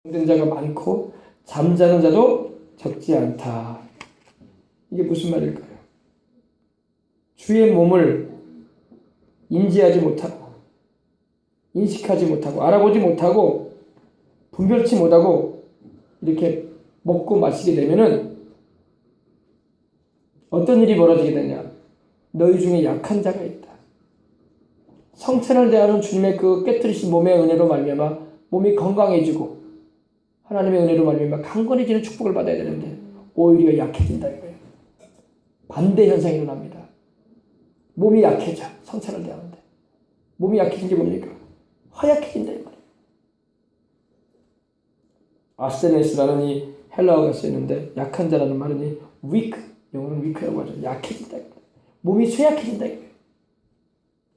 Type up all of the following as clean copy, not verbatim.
병든 자가 많고 잠자는 자도 적지 않다. 이게 무슨 말일까요? 주의 몸을 인지하지 못하고 인식하지 못하고 알아보지 못하고 분별치 못하고 이렇게 먹고 마시게 되면은 어떤 일이 벌어지게 되냐? 너희 중에 약한 자가 있다. 성찬을 대하는 주님의 그 깨뜨리신 몸의 은혜로 말미암아 몸이 건강해지고 하나님의 은혜로 말미암아 강건해지는 축복을 받아야 되는데 오히려 약해진다 이거예요. 반대 현상이 일어납니다. 몸이 약해져. 성찬을 대하는데 몸이 약해진 게 뭡니까? 허약해진다 이 말이에요. 아스테네스라는 이 헬라어가 쓰이는데 약한 자라는 말은 이 weak, 영어는 weak라고 하죠. 약해진다. 몸이 쇠약해진다.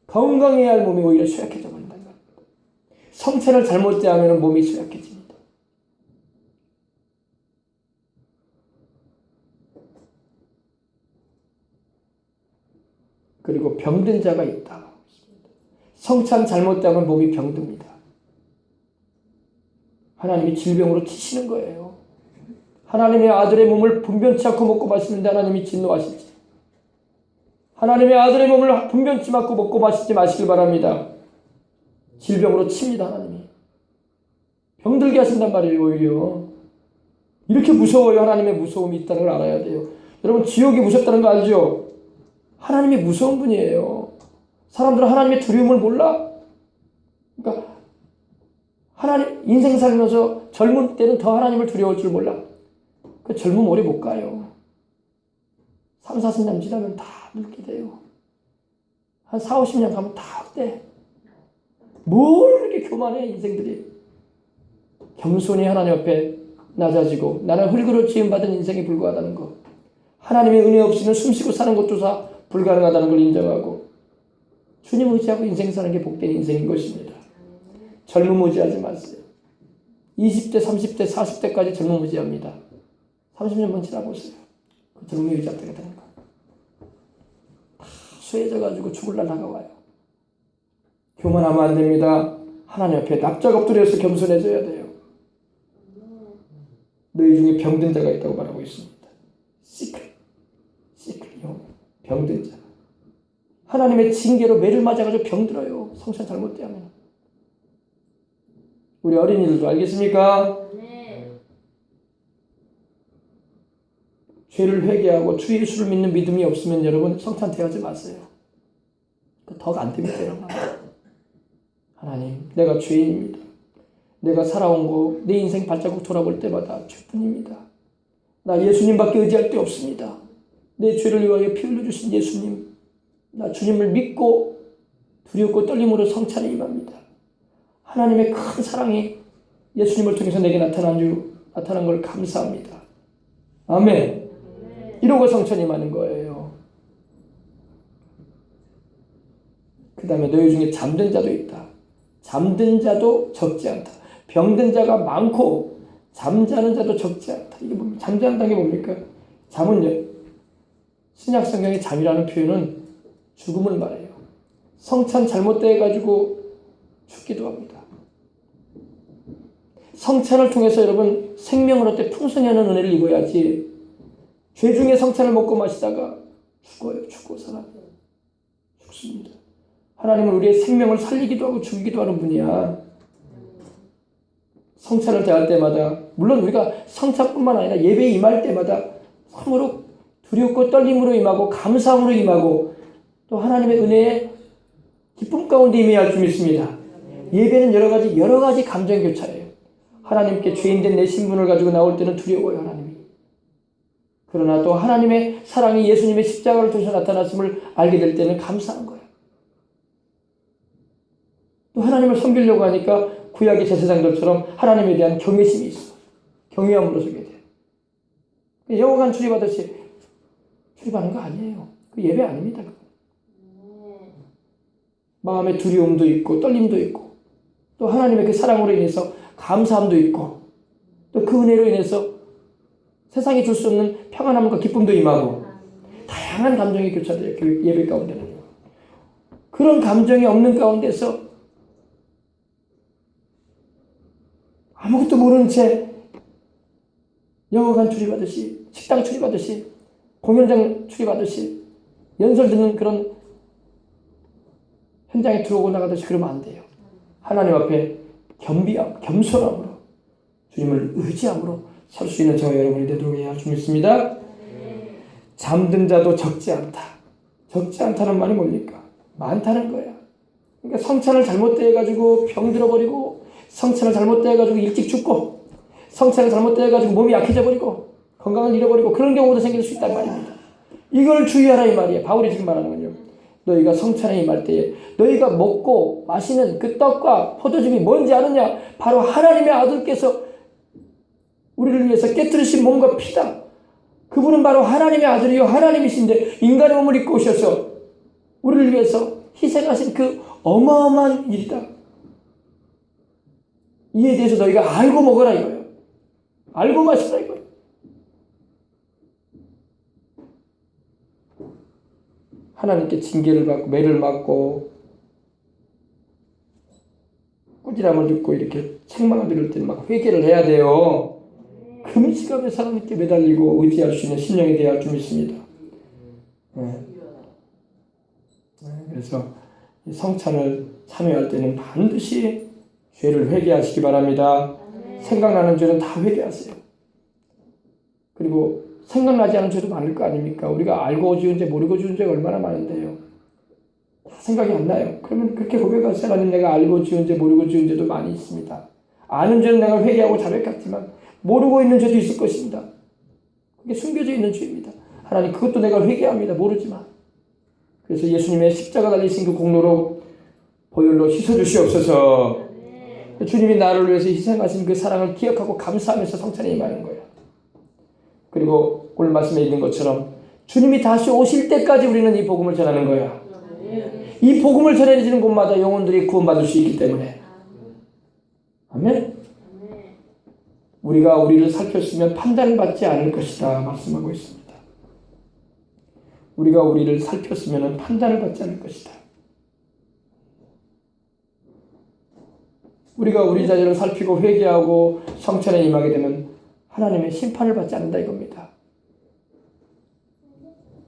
건강해야 할 몸이 오히려 쇠약해져 버린다. 성찬을 잘못 대하면 몸이 쇠약해집니다. 그리고 병든 자가 있다. 성찬 잘못 대하면 몸이 병듭니다. 하나님이 질병으로 치시는 거예요. 하나님의 아들의 몸을 분변치 않고 먹고 마시는데 하나님이 진노하시지. 하나님의 아들의 몸을 분변치 않고 먹고 마시지 마시길 바랍니다. 질병으로 칩니다. 하나님이. 병들게 하신단 말이에요. 오히려. 이렇게 무서워요. 하나님의 무서움이 있다는 걸 알아야 돼요. 여러분 지옥이 무섭다는 거 알죠? 하나님이 무서운 분이에요. 사람들은 하나님의 두려움을 몰라. 그러니까 하나님 인생 살면서 젊은 때는 더 하나님을 두려워할 줄 몰라. 그 젊음 오래 못 가요. 3, 40년 지나면 다 늙게 돼요. 한 4, 50년 가면 다 헛돼. 뭘 이렇게 교만해 인생들이. 겸손히 하나님 앞에 낮아지고 나는 흙으로 지음받은 인생에 불과하다는 것. 하나님의 은혜 없이는 숨쉬고 사는 것조차 불가능하다는 걸 인정하고 주님 의지하고 인생 사는 게 복된 인생인 것입니다. 젊음 의지하지 마세요. 20대, 30대, 40대까지 젊음 의지합니다. 30년만 지나보세요. 그 젊음이 의지하게 되는 거예요. 다 쇠해져가지고 죽을 날 다가와요. 교만하면 안 됩니다. 하나님 앞에 납작 엎드려서 겸손해져야 돼요. 너희 중에 병든 자가 있다고 말하고 있습니다. 시크릿, 병든 자. 하나님의 징계로 매를 맞아가지고 병들어요. 성찬 잘못되면. 우리 어린이들도 알겠습니까? 네. 죄를 회개하고 주 예수를 믿는 믿음이 없으면 여러분 성찬 대하지 마세요. 더 안 됩니다. 여러분. 하나님, 내가 죄인입니다. 내가 살아온 거 내 인생 발자국 돌아볼 때마다 죄뿐입니다. 나 예수님밖에 의지할 데 없습니다. 내 죄를 위하여 피 흘려주신 예수님, 나 주님을 믿고 두렵고 떨림으로 성찬에 임합니다. 하나님의 큰 사랑이 예수님을 통해서 내게 나타난 걸 감사합니다. 아멘. 이러고 성찬에 임하는 거예요. 그 다음에 너희 중에 잠든 자도 있다. 잠든 자도 적지 않다. 병든 자가 많고 잠자는 자도 적지 않다. 이게 뭡니까? 잠자는다는 게 뭡니까? 잠은요. 신약 성경의 잠이라는 표현은 죽음을 말해요. 성찬 잘못돼가지고 죽기도 합니다. 성찬을 통해서 여러분 생명을 얻되 풍성히 하는 은혜를 입어야지 죄 중에 성찬을 먹고 마시다가 죽어요. 죽고 사람 죽습니다. 하나님은 우리의 생명을 살리기도 하고 죽이기도 하는 분이야. 성찬을 대할 때마다 물론 우리가 성찬뿐만 아니라 예배에 임할 때마다 참으로 두렵고 떨림으로 임하고 감사함으로 임하고 또 하나님의 은혜에 기쁨 가운데 임해야 할 줄 믿습니다. 예배는 여러 가지 감정 교차예요. 하나님께 죄인된 내 신분을 가지고 나올 때는 두려워요. 하나님이. 그러나 또 하나님의 사랑이 예수님의 십자가를 통해서 나타났음을 알게 될 때는 감사한 거예요. 또 하나님을 섬기려고 하니까 구약의 제사장들처럼 하나님에 대한 경외심이 있어. 경외함으로 서게 돼. 여호간 출입하듯이 출입하는 거 아니에요. 그 예배 아닙니다. 마음에 두려움도 있고 떨림도 있고 또 하나님의 그 사랑으로 인해서 감사함도 있고 또 그 은혜로 인해서 세상이 줄 수 없는 평안함과 기쁨도 임하고 다양한 감정이 교차돼요. 그 예배 가운데는. 그런 감정이 없는 가운데서 아무것도 모르는 채 영화관 출입하듯이, 식당 출입하듯이, 공연장 출입하듯이, 연설 듣는 그런 현장에 들어오고 나가듯이 그러면 안 돼요. 하나님 앞에 겸손함으로, 주님을 의지함으로 설 수 있는 저와 여러분이 되도록 해야 주 믿습니다. 잠든 자도 적지 않다. 적지 않다는 말이 뭡니까? 많다는 거야. 그러니까 성찬을 잘못돼가지고 병 들어버리고, 성찬을 잘못돼가지고 일찍 죽고, 성찬을 잘못돼가지고 몸이 약해져 버리고, 건강을 잃어버리고, 그런 경우도 생길 수 있단 말입니다. 이걸 주의하라 이 말이에요. 바울이 지금 말하는 건요. 너희가 성찬에 임할 때에 너희가 먹고 마시는 그 떡과 포도즙이 뭔지 아느냐? 바로 하나님의 아들께서 우리를 위해서 깨뜨리신 몸과 피다. 그분은 바로 하나님의 아들이요 하나님이신데 인간의 몸을 입고 오셔서 우리를 위해서 희생하신 그 어마어마한 일이다. 이에 대해서 너희가 알고 먹어라 이거예요. 알고 마시라 이거예요. 하나님께 징계를 받고 매를 맞고 꾸지람을 듣고 이렇게 책망을 들을 때는 막 회개를 해야 돼요. 금시감에 하나님께 매달리고 의지할 수 있는 심령이 되어야 할 줄 믿습니다. 그래서 성찬을 참여할 때는 반드시 죄를 회개하시기 바랍니다. 생각나는 죄는 다 회개하세요. 그리고 생각나지 않은 죄도 많을 거 아닙니까? 우리가 알고 지은 죄, 모르고 지은 죄가 얼마나 많은데요. 다 생각이 안 나요. 그러면 그렇게 고백하세요. 하나님, 내가 알고 지은 죄, 모르고 지은 죄도 많이 있습니다. 아는 죄는 내가 회개하고 자백했지만 모르고 있는 죄도 있을 것입니다. 그게 숨겨져 있는 죄입니다. 하나님, 그것도 내가 회개합니다. 모르지만. 그래서 예수님의 십자가 달리신 그 공로로 보혈로 씻어주시옵소서. 주님이 나를 위해서 희생하신 그 사랑을 기억하고 감사하면서 성찬에 임하는 거예요. 그리고 오늘 말씀에 있는 것처럼 주님이 다시 오실 때까지 우리는 이 복음을 전하는 거야. 이 복음을 전해지는 곳마다 영혼들이 구원받을 수 있기 때문에. 아멘. 우리가 우리를 살폈으면 판단을 받지 않을 것이다 말씀하고 있습니다. 우리가 우리를 살폈으면 판단을 받지 않을 것이다. 우리가 우리 자신을 살피고 회개하고 성찬에 임하게 되면 하나님의 심판을 받지 않는다 이겁니다.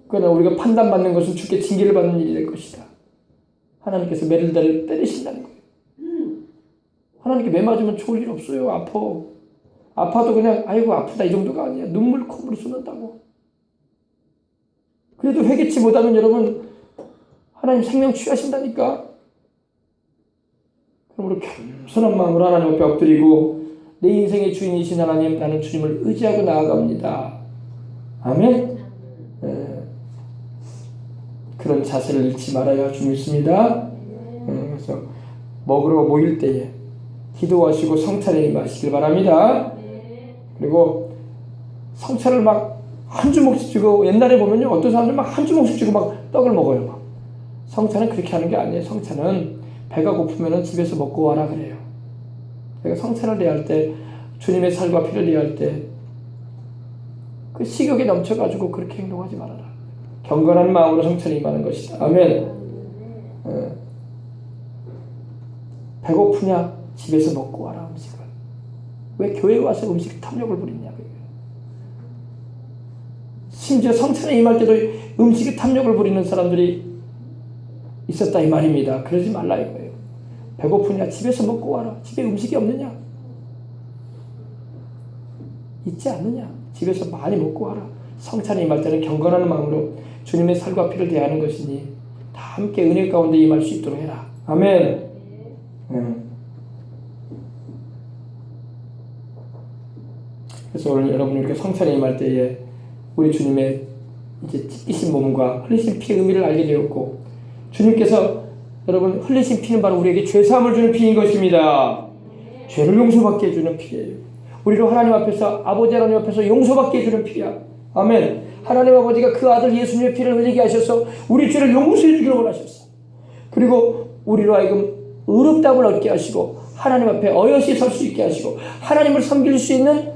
그러나 우리가 판단받는 것은 주께 징계를 받는 일이 될 것이다. 하나님께서 매를 때리신다는 거예요. 하나님께 매 맞으면 좋을 일 없어요. 아파도 그냥 아이고 아프다 이 정도가 아니야. 눈물 콧물 쏟는다고. 그래도 회개치 못하면 여러분 하나님 생명 취하신다니까. 그럼 우리 겸손한 마음으로 하나님 앞에 엎드리고 내 인생의 주인이신 하나님, 나는 주님을 의지하고 나아갑니다. 아멘. 그런 자세를 잃지 말아야 주 믿습니다. 그래서 먹으러 모일 때에 기도하시고 성찬에 임하시길 바랍니다. 그리고 성찬을 막 한 주먹씩 쥐고, 옛날에 보면요 어떤 사람들 막 한 주먹씩 쥐고 막 떡을 먹어요. 막. 성찬은 그렇게 하는 게 아니에요. 성찬은 배가 고프면 집에서 먹고 와라 그래요. 내가 성찬을 대할 때, 주님의 살과 피를 대할 때 그 식욕이 넘쳐가지고 그렇게 행동하지 말아라. 경건한 마음으로 성찬에 임하는 것이다. 아멘. 배고프냐? 집에서 먹고 와라 음식을. 왜 교회에 와서 음식 탐욕을 부리냐. 심지어 성찬에 임할 때도 음식에 탐욕을 부리는 사람들이 있었다 이 말입니다. 그러지 말라 이거예요. 배고프냐? 집에서 먹고 와라. 집에 음식이 없느냐? 있지 않느냐? 집에서 많이 먹고 와라. 성찬에 임할 때는 경건한 마음으로 주님의 살과 피를 대하는 것이니 다 함께 은혜 가운데 임할 수 있도록 해라. 아멘. 그래서 오늘 여러분 이렇게 성찬에 임할 때에 우리 주님의 이제 찢기신 몸과 흘리신 피의 의미를 알게 되었고, 주님께서 여러분 흘리신 피는 바로 우리에게 죄사함을 주는 피인 것입니다. 죄를 용서받게 해주는 피예요. 우리로 하나님 앞에서, 아버지 하나님 앞에서 용서받게 해주는 피야. 아멘. 하나님 아버지가 그 아들 예수님의 피를 흘리게 하셔서 우리 죄를 용서해 주기를 원하셨어. 그리고 우리로 하여금 의롭다함을 얻게 하시고 하나님 앞에 어여시 설 수 있게 하시고 하나님을 섬길 수 있는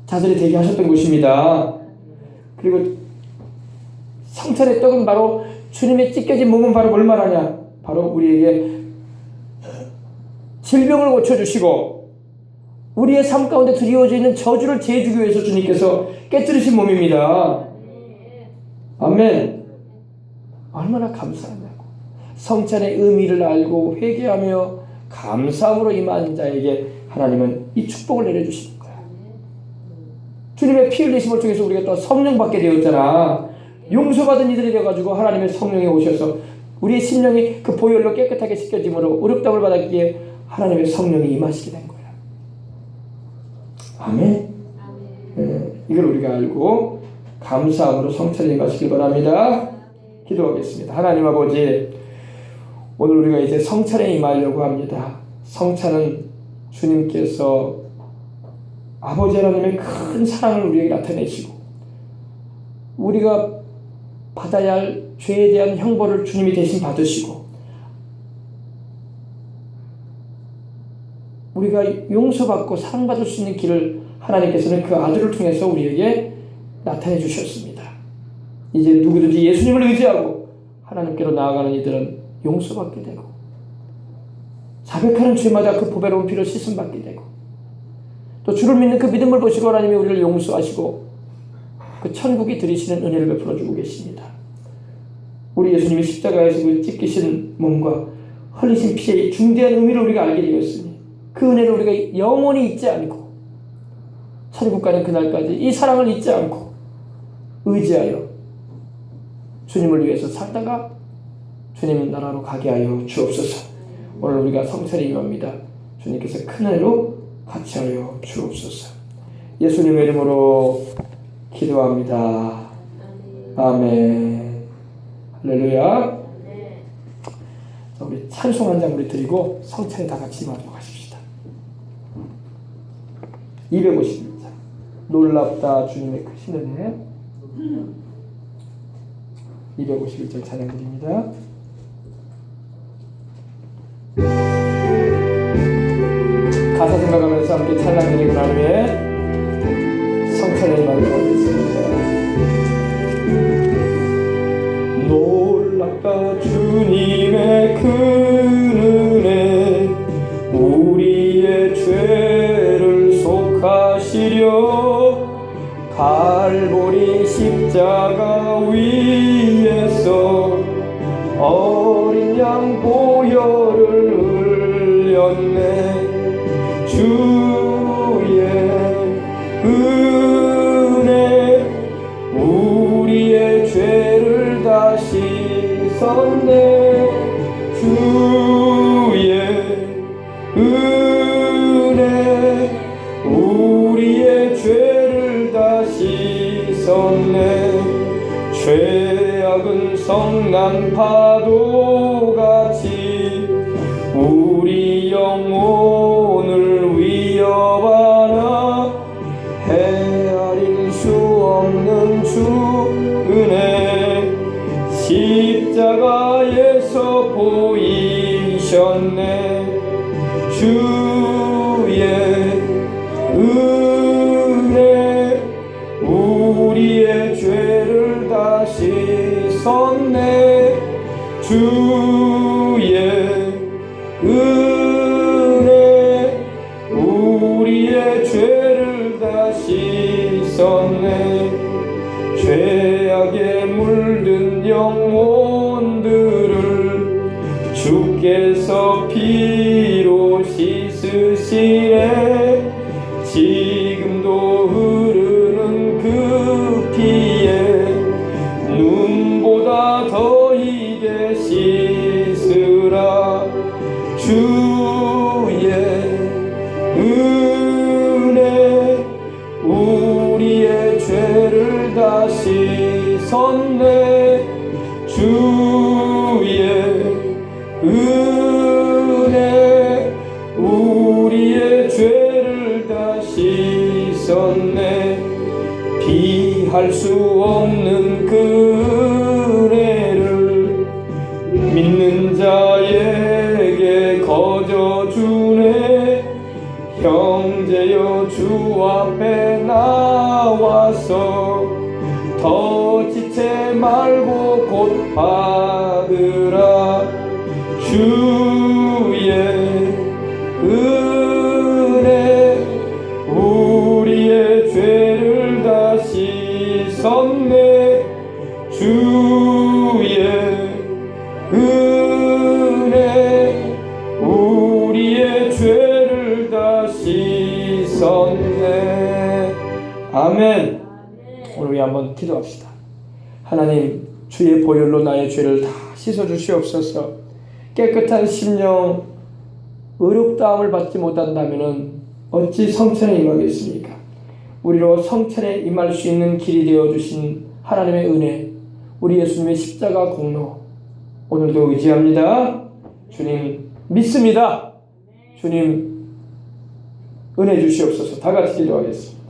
자들이 되게 하셨던 것입니다. 그리고 성찬의 떡은 바로 주님의 찢겨진 몸은 바로 뭘 말하냐? 바로 우리에게 질병을 고쳐주시고 우리의 삶 가운데 드리워져 있는 저주를 제해주기 위해서 주님께서 깨뜨리신 몸입니다. 아멘. 얼마나 감사하냐고. 성찬의 의미를 알고 회개하며 감사함으로 임한 자에게 하나님은 이 축복을 내려주시는 거야. 주님의 피 흘리심을 통해서 우리가 또 성령 받게 되었잖아. 용서받은 이들이 되어가지고 하나님의 성령이 오셔서 우리의 심령이 그 보혈로 깨끗하게 씻겨짐으로 의롭다함을 받았기에 하나님의 성령이 임하시게 된 거야. 아멘. 이걸 우리가 알고 감사함으로 성찬에 임하시길 바랍니다. 기도하겠습니다. 하나님 아버지, 오늘 우리가 이제 성찬에 임하려고 합니다. 성찬은 주님께서 아버지 하나님의 큰 사랑을 우리에게 나타내시고 우리가 받아야 할 죄에 대한 형벌을 주님이 대신 받으시고 우리가 용서받고 사랑받을 수 있는 길을 하나님께서는 그 아들을 통해서 우리에게 나타내 주셨습니다. 이제 누구든지 예수님을 의지하고 하나님께로 나아가는 이들은 용서받게 되고 자백하는 죄마다 그 보배로운 피로 씻음받게 되고 또 주를 믿는 그 믿음을 보시고 하나님이 우리를 용서하시고 그 천국이 들이시는 은혜를 베풀어 주고 계십니다. 우리 예수님이 십자가에서 그 찢기신 몸과 흘리신 피의 중대한 의미를 우리가 알게 되었으니 그 은혜를 우리가 영원히 잊지 않고 천국 가는 그날까지 이 사랑을 잊지 않고 의지하여 주님을 위해서 살다가 주님 나라로 가게 하여 주옵소서. 오늘 우리가 성찬에 임합니다. 주님께서 큰 은혜로 같이 하여 주옵소서. 예수님의 이름으로 기도합니다. 아멘. 할렐루야. 우리 찬송 한 장 우리 드리고 성찬에 다 같이 임하도록 하십시다. 251장 놀랍다 주님의 크신 은혜. 251장 찬양 드립니다. 가사 생각하면서 함께 찬양 드리고 난 후에 성찬에 임하도록 하겠습니다. 놀랍다 주님의 큰 은혜 우리의 죄를 속하시려 갈보리 십자가 위에서 어린 양 보혈을 흘렸네. 주의 은혜 우리의 죄를 다 씻었네. 주의 은혜 우리의 죄를 다 씻었네. 죄악은 성난 파도같이 우리 영혼을 위협하나 헤아릴 수 없는 주 은혜 십자가에서 보이셨네. 주의 은혜 우리의 죄를 다 씻었네. 주의 은혜 우리의 죄를 다 씻었네. 죄악에 물든 영혼들을 주께서 피로 씻으시네. 지금도 흐르는 그 피에 눈보다 더 이게 씻으라. 주의 은혜 우리의 죄를 다 씻었네. 주의 은혜 우리의 죄를 다 씻었네. 비할 수 없는 그 은혜를 믿는 자에게 거저주네. 형제여 주 앞에 나와서 더 지체 말고 곧 받으라. 주의 은혜 씻었네. 아멘. 오늘 우리 한번 기도합시다. 하나님, 주의 보혈로 나의 죄를 다 씻어주시옵소서. 깨끗한 심령, 의롭다함을 받지 못한다면 어찌 성찬에 임하겠습니까? 우리로 성찬에 임할 수 있는 길이 되어주신 하나님의 은혜, 우리 예수님의 십자가 공로, 오늘도 의지합니다. 주님 믿습니다. 주님 은혜 주시옵소서. 다 같이 기도하겠습니다.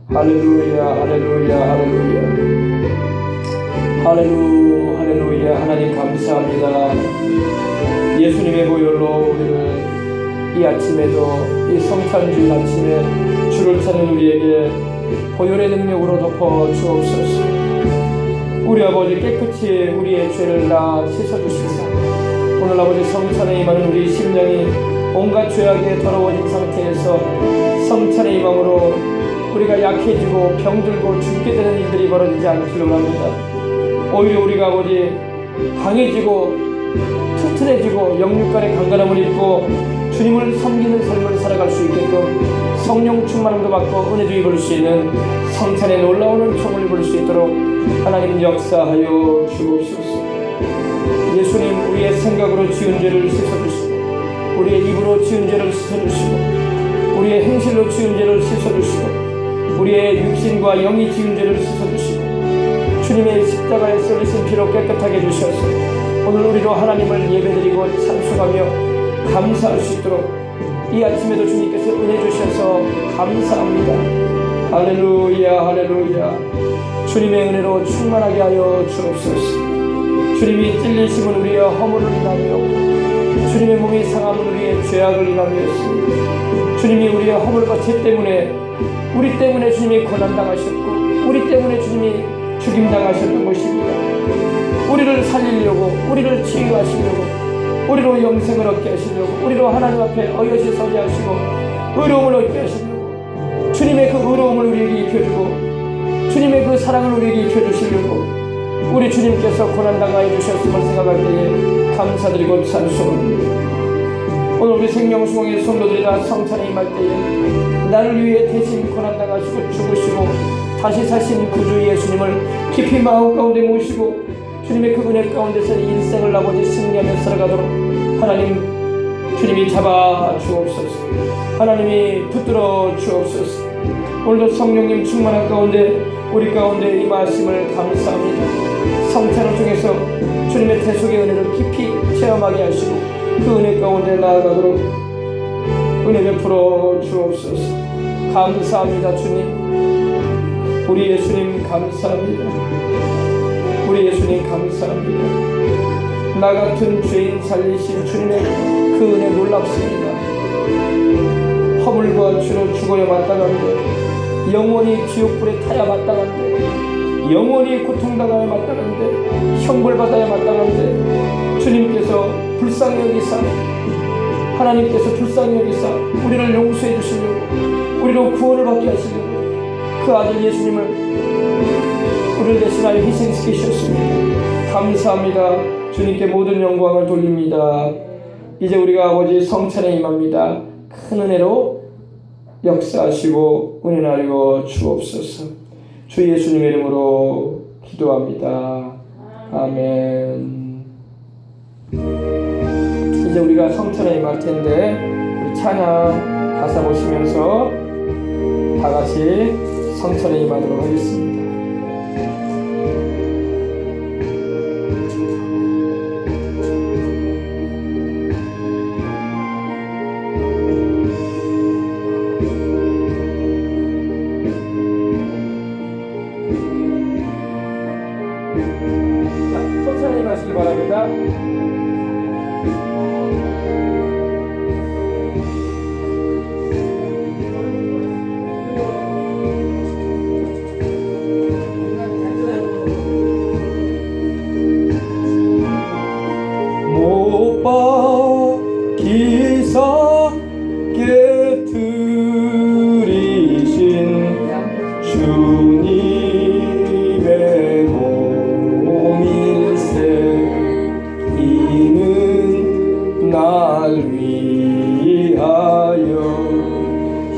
할렐루야, 할렐루야, 할렐루야, 할렐루야. 하나님 감사합니다. 예수님의 보혈로 우리를 이 아침에도, 이 성탄주일 아침에 주를 찾는 우리에게 보혈의 능력으로 덮어 주옵소서. 우리 아버지, 깨끗이 우리의 죄를 다 씻어주시사 오늘 아버지 성찬에 임하는 우리 심령이 온갖 죄악에 더러워진 상태에서 성찬에 임함으로 우리가 약해지고 병들고 죽게 되는 일들이 벌어지지 않기를 합니다. 오히려 우리가 아버지 강해지고 튼튼해지고 영육간의 강건함을 입고 주님을 섬기는 삶을 살아갈 수 있게끔 성령 충만함도 받고 은혜도 입을 수 있는 성찬의 놀라운 은총을 입을 수 있도록 하나님 역사하여 주옵소서. 예수님, 우리의 생각으로 지은 죄를 씻어주시고, 우리의 입으로 지은 죄를 씻어주시고, 우리의 행실로 지은 죄를 씻어주시고, 우리의 육신과 영이 지은 죄를 씻어주시고, 주님의 십자가에 쏠리신 피로 깨끗하게 해주셔서 오늘 우리로 하나님을 예배드리고 찬송하며 감사할 수 있도록 이 아침에도 주님께서 은혜 주셔서 감사합니다. 할렐루야, 할렐루야. 주님의 은혜로 충만하게 하여 주옵소서. 주님이 찔리심은 우리의 허물을 인하여, 주님의 몸이 상함은 우리의 죄악을 인하여였습니다. 주님이 우리의 허물과 죄 때문에, 우리 때문에 주님이 고난당하셨고, 우리 때문에 주님이 죽임당하셨던 것입니다. 우리를 살리려고, 우리를 치유하시려고, 우리로 영생을 얻게 하시려고, 우리로 하나님 앞에 어여시 서게 하시고 의로움을 얻게 하시려고, 주님의 그 의로움을 우리에게 입혀주고 주님의 그 사랑을 우리에게 입혀주시려고 우리 주님께서 고난당하여 주셨음을 생각할 때에 감사드리고 찬송합니다. 오늘 우리 생명수공의 성도들이나 성찬에 임할 때에 나를 위해 대신 고난당하시고 죽으시고 다시 사신 구주 예수님을 깊이 마음 가운데 모시고 주님의 그 은혜 가운데서 인생을 아버지 승리하며 살아가도록 하나님, 주님이 잡아 주옵소서. 하나님이 붙들어 주옵소서. 오늘도 성령님 충만한 가운데 우리 가운데 임하심을 감사합니다. 성찬을 통해서 주님의 대속의 은혜를 깊이 체험하게 하시고 그 은혜 가운데 나아가도록 은혜 베풀어 주옵소서. 감사합니다. 주님, 우리 예수님 감사합니다. 우리 예수님 감사합니다. 나 같은 죄인 살리신 주님의 그 은혜 놀랍습니다. 허물과 죄로 죽어야 마땅한데, 영원히 지옥불에 타야 마땅한데, 영원히 고통당하여 마땅한데, 형벌받아야 마땅한데, 주님께서 불쌍히 여기사, 하나님께서 불쌍히 여기사 우리를 용서해 주시려고, 우리로 구원을 받게 하시려고 그 아들 예수님을 우리를 대신하여 희생시키셨습니다. 감사합니다. 주님께 모든 영광을 돌립니다. 이제 우리가 아버지 성찬에 임합니다. 큰 은혜로 역사하시고 은혜하여 주옵소서. 주 예수님의 이름으로 기도합니다. 아멘. 이제 우리가 성찬에 임할 텐데 우리 찬양 가사 보시면서 다 같이 성찬에 임하도록 하겠습니다. 성찬에 임하시기 바랍니다.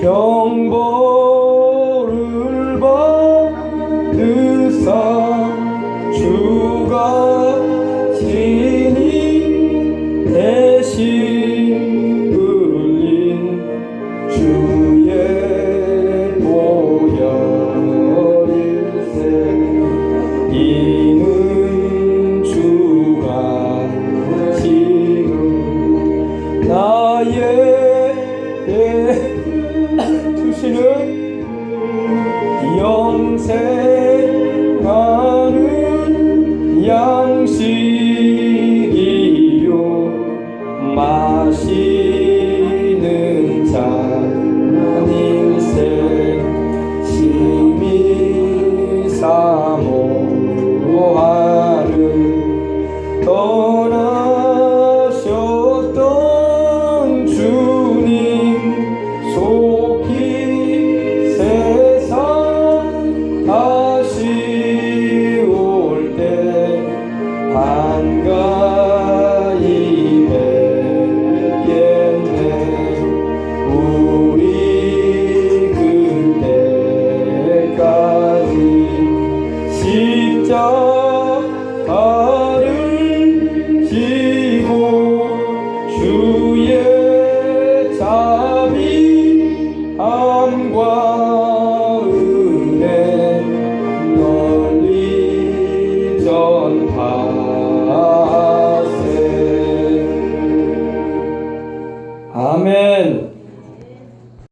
형벌을 받으사 주가 친히 대신 흘린 주의 보혈일세 이는 주가 지금 나에게 주시는 영생하는 양식이요 마시는 잔 인생 심히 사모하는 떠나셨던 주님